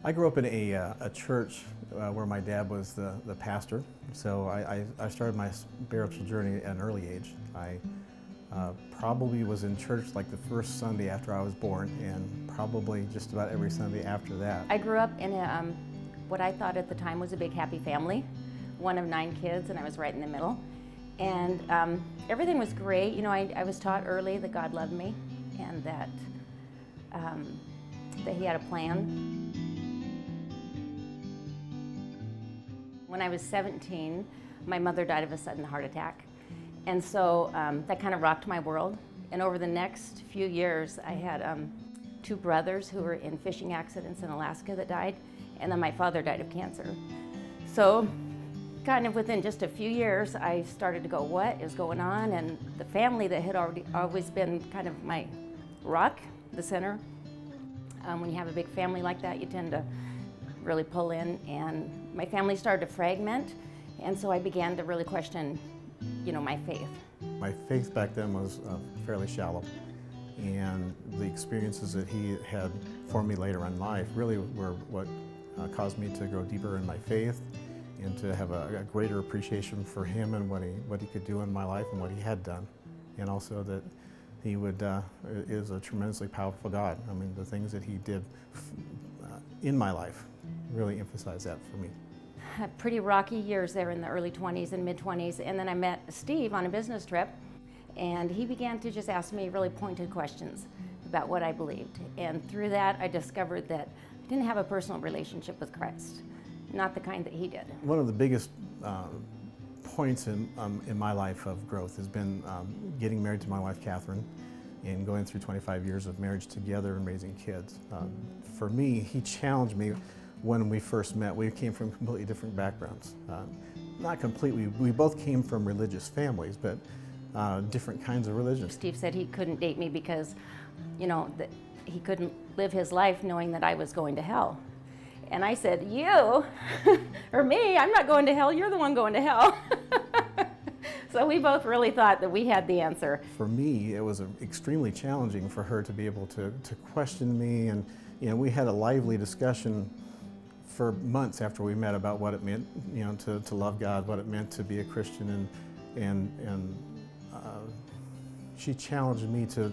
I grew up in a church where my dad was the pastor, so I started my spiritual journey at an early age. I probably was in church like the first Sunday after I was born, and probably just about every Sunday after that. I grew up in what I thought at the time was a big happy family, one of 9 kids, and I was right in the middle. And everything was great. You know, I was taught early that God loved me and that He had a plan. When I was 17, my mother died of a sudden heart attack. And so that kind of rocked my world. And over the next few years, I had 2 brothers who were in fishing accidents in Alaska that died, and then my father died of cancer. So kind of within just a few years, I started to go, what is going on? And the family that had always been kind of my rock, the center. When you have a big family like that, you tend to really pull in, and my family started to fragment, and so I began to really question, you know, my faith. My faith back then was fairly shallow, and the experiences that he had for me later in life really were what caused me to grow deeper in my faith and to have a greater appreciation for him and what he could do in my life and what he had done, and also that he is a tremendously powerful God. I mean, the things that he did in my life really emphasize that for me. Had pretty rocky years there in the early 20s and mid-20s, and then I met Steve on a business trip, and he began to just ask me really pointed questions about what I believed. And through that, I discovered that I didn't have a personal relationship with Christ, not the kind that he did. One of the biggest points in my life of growth has been getting married to my wife, Catherine, and going through 25 years of marriage together and raising kids. For me, he challenged me when we first met. We came from completely different backgrounds. Not completely, we both came from religious families, but different kinds of religion. Steve said he couldn't date me because, you know, that he couldn't live his life knowing that I was going to hell. And I said, you, or me, I'm not going to hell, you're the one going to hell. So we both really thought that we had the answer. For me, it was extremely challenging for her to be able to question me, and you know, we had a lively discussion for months after we met about what it meant, you know, to love God, what it meant to be a Christian, and she challenged me to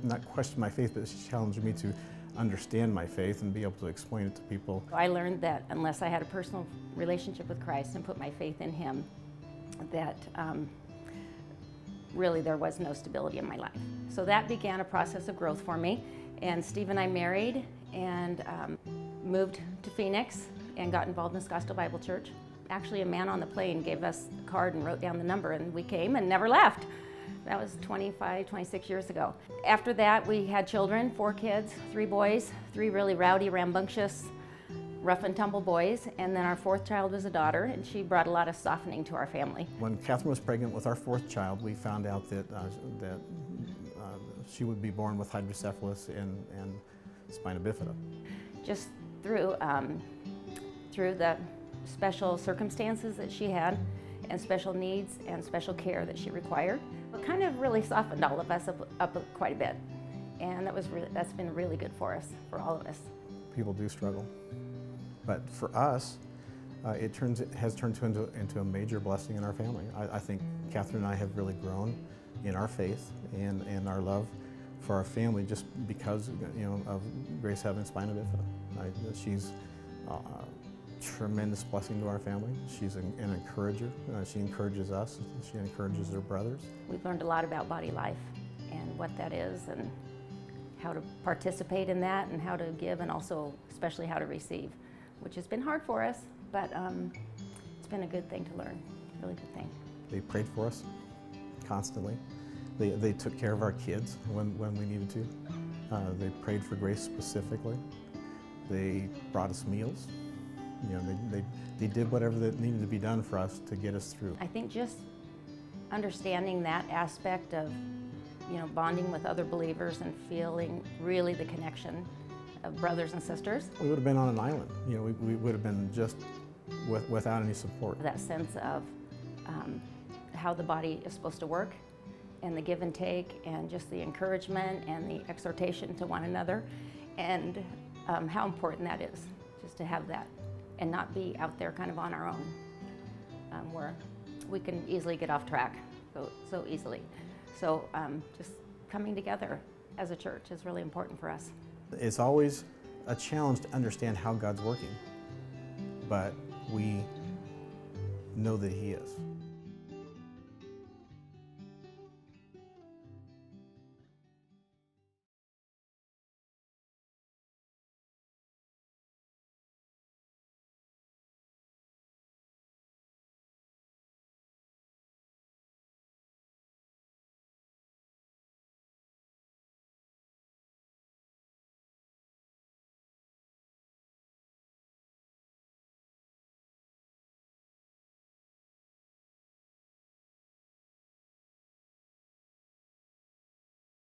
not question my faith, but she challenged me to understand my faith and be able to explain it to people. I learned that unless I had a personal relationship with Christ and put my faith in Him, that really there was no stability in my life. So that began a process of growth for me, and Steve and I married and moved to Phoenix and got involved in the Scottsdale Bible Church. Actually, a man on the plane gave us a card and wrote down the number, and we came and never left. That was 25, 26 years ago. After that, we had children, 4 kids, 3 boys, 3 really rowdy, rambunctious, rough and tumble boys, and then our 4th child was a daughter, and she brought a lot of softening to our family. When Catherine was pregnant with our 4th child, we found out that she would be born with hydrocephalus and spina bifida. Just through the special circumstances that she had and special needs and special care that she required, it kind of really softened all of us up quite a bit, and that's been really good for us, for all of us. People do struggle, but for us, it has turned into a major blessing in our family. I think Catherine and I have really grown in our faith and our love for our family just because, you know, of Grace having spina bifida. She's a tremendous blessing to our family. She's an encourager. She encourages us. She encourages her brothers. We've learned a lot about body life and what that is and how to participate in that and how to give, and also especially how to receive, which has been hard for us, but it's been a good thing to learn, a really good thing. They prayed for us constantly. They took care of our kids when we needed to. They prayed for Grace specifically. They brought us meals. You know, they did whatever that needed to be done for us to get us through. I think just understanding that aspect of, you know, bonding with other believers and feeling really the connection of brothers and sisters. We would have been on an island. You know, we would have been just without any support. That sense of how the body is supposed to work, and the give and take, and just the encouragement and the exhortation to one another, and how important that is just to have that and not be out there kind of on our own, where we can easily get off track so easily. So just coming together as a church is really important for us. It's always a challenge to understand how God's working, but we know that He is.